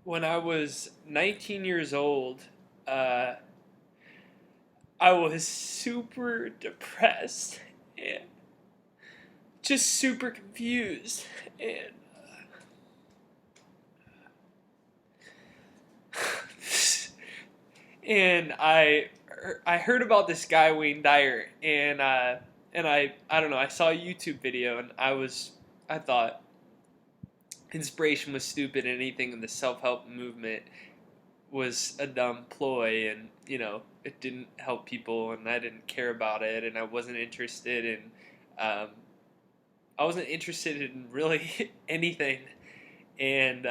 When I was 19 years old, uh, I was super depressed and just super confused. And and I heard about this guy Wayne Dyer, and I don't know. I saw a YouTube video, and I thought inspiration was stupid, and anything in the self help movement was a dumb ploy, and it didn't help people, and I didn't care about it, and um, I wasn't interested in really anything, and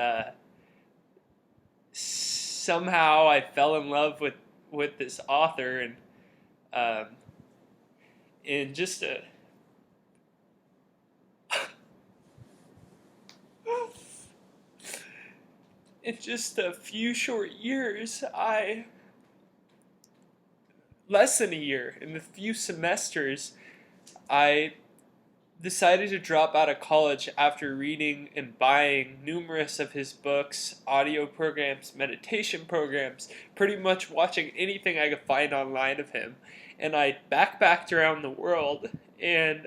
somehow I fell in love with this author, and um, in just a in just a few short years, I less than a year, in a few semesters, I decided to drop out of college after reading and buying numerous of his books, audio programs, meditation programs, pretty much watching anything I could find online of him. And I backpacked around the world and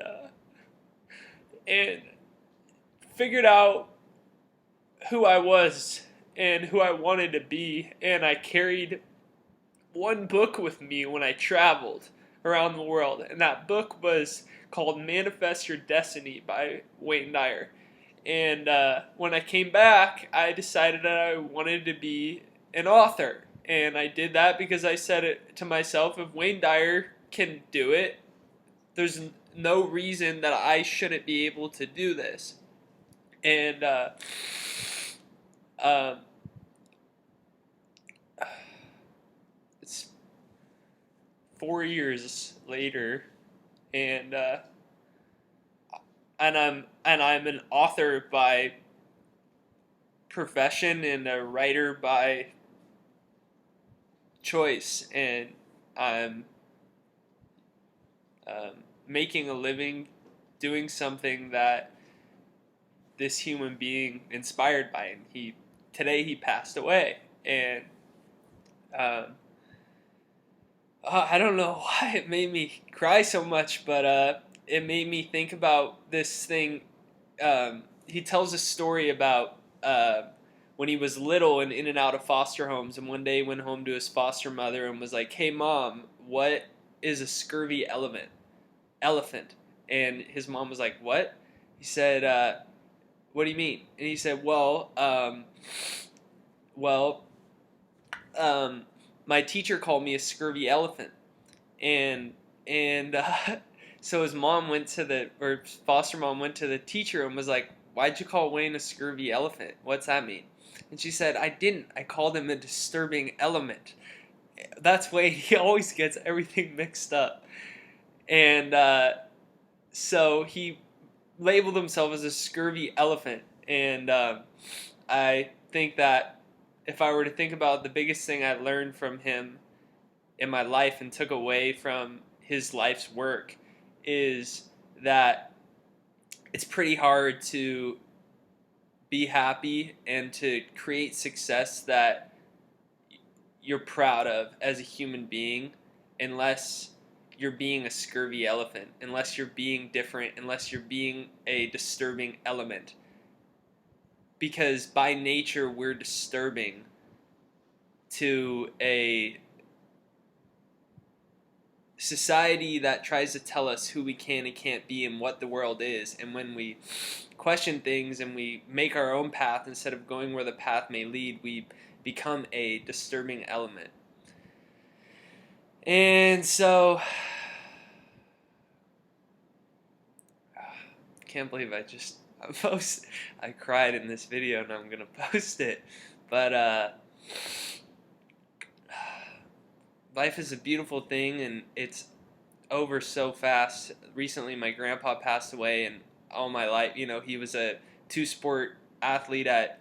figured out who I was and who I wanted to be. And I carried one book with me when I traveled around the world, and that book was called Manifest Your Destiny by Wayne Dyer. And when I came back, I decided that I wanted to be an author. And I did that because I said it to myself, if Wayne Dyer can do it, there's no reason that I shouldn't be able to do this. And um, it's 4 years later, and I'm an author by profession and a writer by choice, and I'm making a living doing something that this human being inspired by, and he passed away, and um, I don't know why it made me cry so much, but it made me think about this thing. He tells a story about when he was little and in and out of foster homes, and one day went home to his foster mother and was like, "Hey, mom, what is a scurvy elephant?" And his mom was like, "What?" He said, "What do you mean?" And he said, well, um, my teacher called me a scurvy elephant." And so his mom went to or foster mom went to the teacher and was like, "Why'd you call Wayne a scurvy elephant? What's that mean?" And she said, "I didn't. I called him a disturbing element." That's Wayne. He always gets everything mixed up. And so he labeled himself as a scurvy elephant. And I think that if I were to think about the biggest thing I learned from him in my life and took away from his life's work, is that it's pretty hard to be happy and to create success that you're proud of as a human being unless you're being a scurvy elephant, unless you're being different, unless you're being a disturbing element. Because by nature, we're disturbing to a society that tries to tell us who we can and can't be and what the world is. And when we question things and we make our own path instead of going where the path may lead, we become a disturbing element. And so, can't believe I cried in this video, and I'm gonna post it. But life is a beautiful thing, and it's over so fast. Recently, my grandpa passed away, and all my life, he was a two-sport athlete at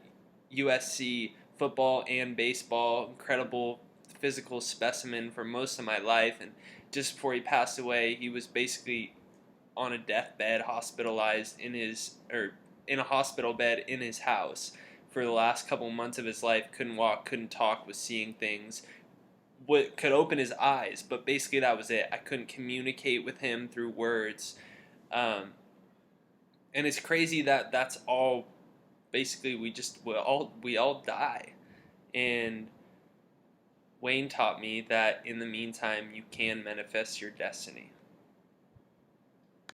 USC, football and baseball, incredible physical specimen for most of my life. And just before he passed away, he was basically on a deathbed, hospitalized in a hospital bed in his house for the last couple months of his life, couldn't walk, couldn't talk, was seeing things, what could open his eyes, but basically that was it. I couldn't communicate with him through words. And it's crazy that that's all. Basically, we all die, and Wayne taught me that in the meantime you can manifest your destiny.